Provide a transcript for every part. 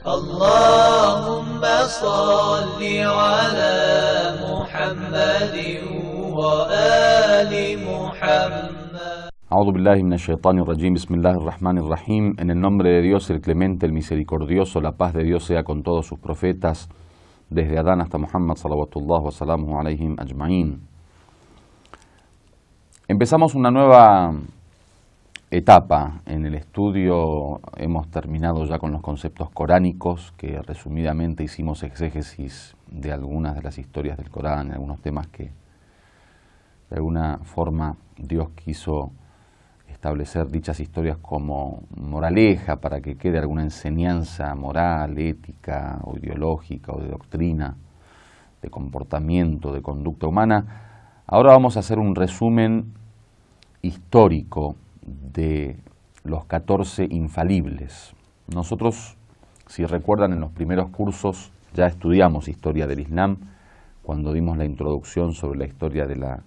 اللهم صل على محمد وآل محمد. A'udhu billahi minash shaitanir rajim. Bismillahirrahmanirrahim. En el nombre de Dios, el clemente, el misericordioso, la paz de Dios sea con todos sus profetas, desde Adán hasta Muhammad, salawatullah wa salamuhu alayhim ajma'in. Empezamos una nueva etapa en el estudio. Hemos terminado ya con los conceptos coránicos, que resumidamente hicimos exégesis de algunas de las historias del Corán, algunos temas que de alguna forma Dios quiso establecer dichas historias como moraleja para que quede alguna enseñanza moral, ética o ideológica o de doctrina, de comportamiento, de conducta humana. Ahora vamos a hacer un resumen histórico de los 14 infalibles. Nosotros, si recuerdan, en los primeros cursos ya estudiamos historia del Islam cuando dimos la introducción sobre la historia de la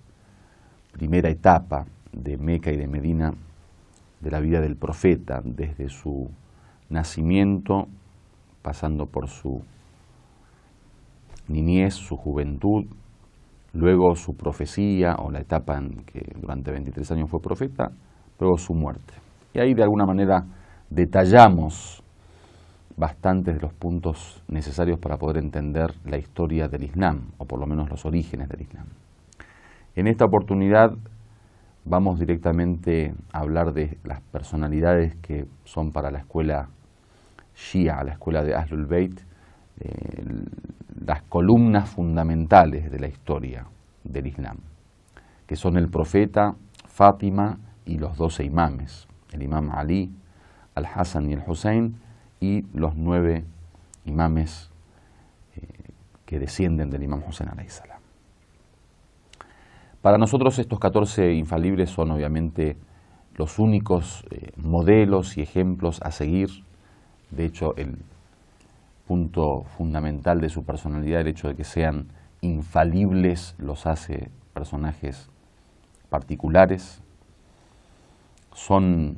primera etapa de Meca y de Medina, de la vida del profeta, desde su nacimiento, pasando por su niñez, su juventud, luego su profecía o la etapa en que durante 23 años fue profeta, luego su muerte. Y ahí de alguna manera detallamos bastantes de los puntos necesarios para poder entender la historia del Islam, o por lo menos los orígenes del Islam. En esta oportunidad vamos directamente a hablar de las personalidades que son para la escuela Shia, la escuela de Ahlul Bayt, las columnas fundamentales de la historia del Islam, que son el profeta, Fátima y los 12 imames, el imam Ali, al-Hassan y el Hussein, y los 9 imames que descienden del imam Hussein alayhi salam. Para nosotros estos 14 infalibles son obviamente los únicos modelos y ejemplos a seguir. De hecho, el punto fundamental de su personalidad, el hecho de que sean infalibles, los hace personajes particulares. Son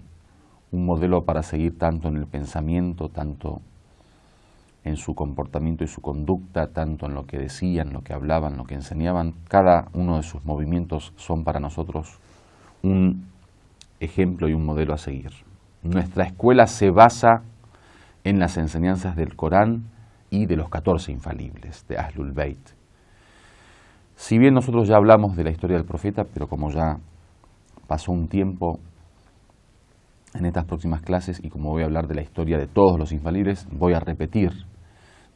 un modelo para seguir tanto en el pensamiento, tanto en su comportamiento y su conducta, tanto en lo que decían, lo que hablaban, lo que enseñaban. Cada uno de sus movimientos son para nosotros un ejemplo y un modelo a seguir. Nuestra escuela se basa en las enseñanzas del Corán y de los 14 infalibles de Ahlul Bayt. Si bien nosotros ya hablamos de la historia del profeta, pero como ya pasó un tiempo en estas próximas clases y como voy a hablar de la historia de todos los infalibles, voy a repetir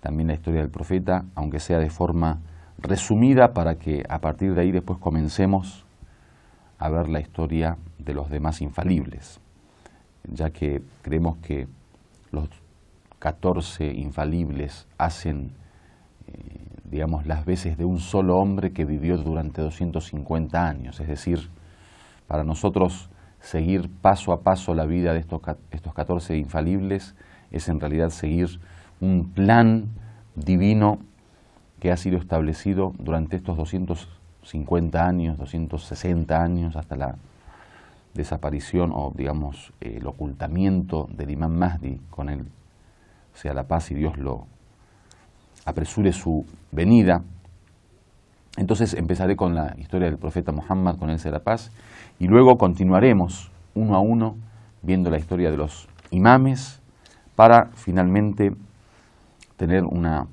también la historia del profeta, aunque sea de forma resumida, para que a partir de ahí después comencemos a ver la historia de los demás infalibles, ya que creemos que los 14 infalibles hacen, digamos, las veces de un solo hombre que vivió durante 250 años. Es decir, para nosotros seguir paso a paso la vida de estos 14 infalibles es en realidad seguir un plan divino que ha sido establecido durante estos 250 años, 260 años, hasta la desaparición o, digamos, el ocultamiento del imam Mahdi, con él sea la paz y Dios lo apresure su venida. Entonces empezaré con la historia del profeta Muhammad, con él sea la paz, y luego continuaremos uno a uno viendo la historia de los imames para finalmente tener una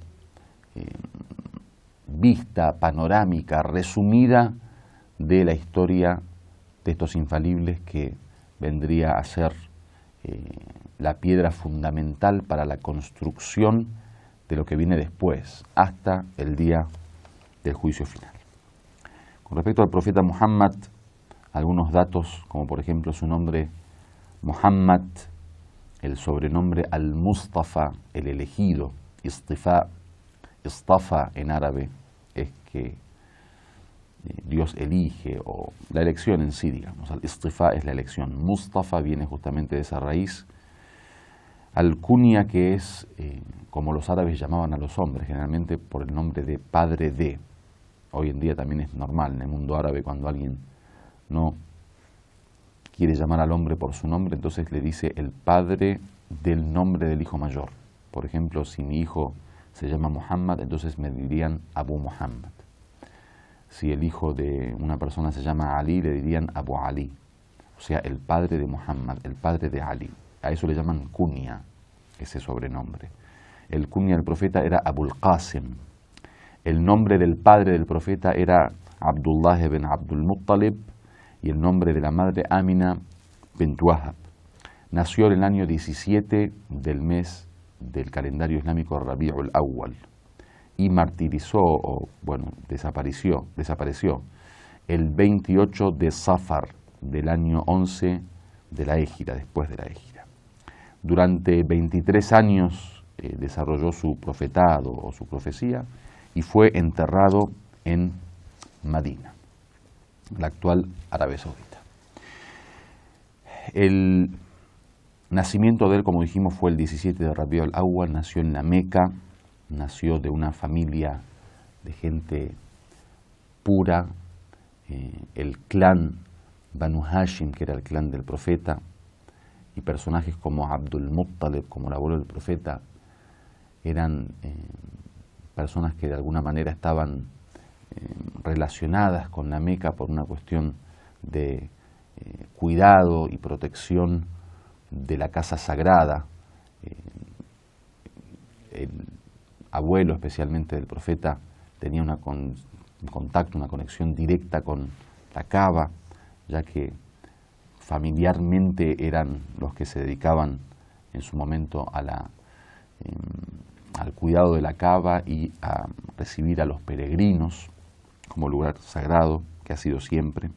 vista panorámica resumida de la historia de estos infalibles, que vendría a ser la piedra fundamental para la construcción de lo que viene después, hasta el día del juicio final. Con respecto al profeta Muhammad, algunos datos, como por ejemplo su nombre Muhammad, el sobrenombre al-Mustafa, el elegido. Istafa en árabe es que Dios elige, o la elección en sí, digamos. Al-Istifa es la elección. Mustafa viene justamente de esa raíz. Al-Kunya, que es como los árabes llamaban a los hombres, generalmente por el nombre de padre de. Hoy en día también es normal en el mundo árabe, cuando alguien no quiere llamar al hombre por su nombre, entonces le dice el padre del nombre del hijo mayor. Por ejemplo, si mi hijo se llama Muhammad, entonces me dirían Abu Muhammad. Si el hijo de una persona se llama Ali, le dirían Abu Ali. O sea, el padre de Muhammad, el padre de Ali. A eso le llaman kunya, ese sobrenombre. El kunya del profeta era Abul Qasim. El nombre del padre del profeta era Abdullah ibn Abdul Muttalib y el nombre de la madre Amina bint Wahab. Nació en el año 17 del mes del calendario islámico Rabi'ul Awwal y martirizó, desapareció el 28 de Safar del año 11 de la Égira, después de la Égira. Durante 23 años desarrolló su profetado o su profecía y fue enterrado en Madina, la actual Arabia Saudita. El nacimiento de él, como dijimos, fue el 17 de Rabi'ul Awwal, nació en la Meca, nació de una familia de gente pura, el clan Banu Hashim, que era el clan del profeta, y personajes como Abdul Muttalib, como el abuelo del profeta, eran personas que de alguna manera estaban relacionadas con la Meca por una cuestión de cuidado y protección de la casa sagrada. El abuelo especialmente del profeta tenía un contacto, una conexión directa con la Kaaba, ya que familiarmente eran los que se dedicaban en su momento al cuidado de la Kaaba y a recibir a los peregrinos como lugar sagrado, que ha sido siempre.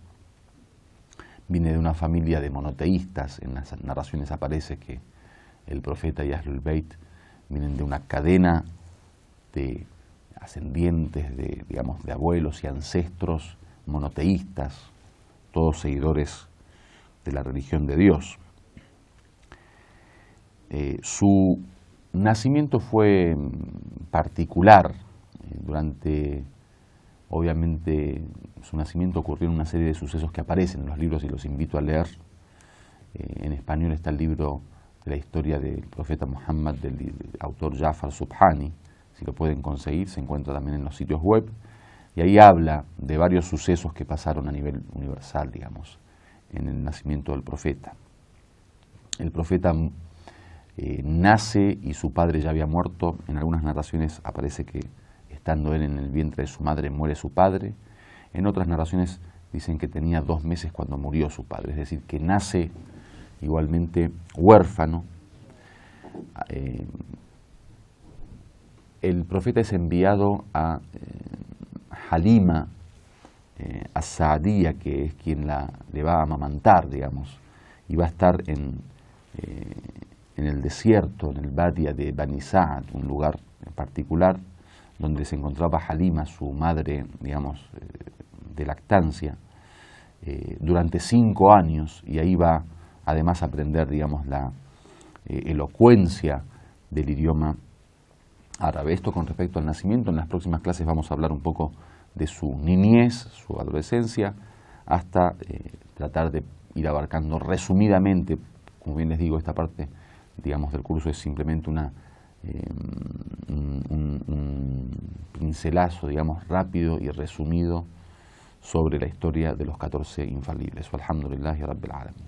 Viene de una familia de monoteístas. En las narraciones aparece que el profeta y Ahlul Bayt vienen de una cadena de ascendientes, de abuelos y ancestros monoteístas, todos seguidores de la religión de Dios. Su nacimiento fue particular. Obviamente, su nacimiento ocurrió en una serie de sucesos que aparecen en los libros y los invito a leer. En español está el libro de la historia del profeta Muhammad, del autor Jafar Subhani. Si lo pueden conseguir, se encuentra también en los sitios web. Y ahí habla de varios sucesos que pasaron a nivel universal, digamos, en el nacimiento del profeta. El profeta nace y su padre ya había muerto. En algunas narraciones aparece que estando él en el vientre de su madre muere su padre. En otras narraciones dicen que tenía 2 meses cuando murió su padre, es decir, que nace igualmente huérfano. El profeta es enviado a Halima as-Saadiyya, que es quien le va a amamantar, digamos, y va a estar en el desierto, en el Badia de Bani Sa'd, un lugar en particular donde se encontraba Halima, su madre, digamos, de lactancia, durante 5 años, y ahí va además a aprender, digamos, la elocuencia del idioma árabe. Esto con respecto al nacimiento. En las próximas clases vamos a hablar un poco de su niñez, su adolescencia, hasta tratar de ir abarcando resumidamente, como bien les digo, esta parte, digamos, del curso es simplemente un pincelazo, digamos, rápido y resumido sobre la historia de los 14 infalibles. Alhamdulillahi Rabbil Alamin.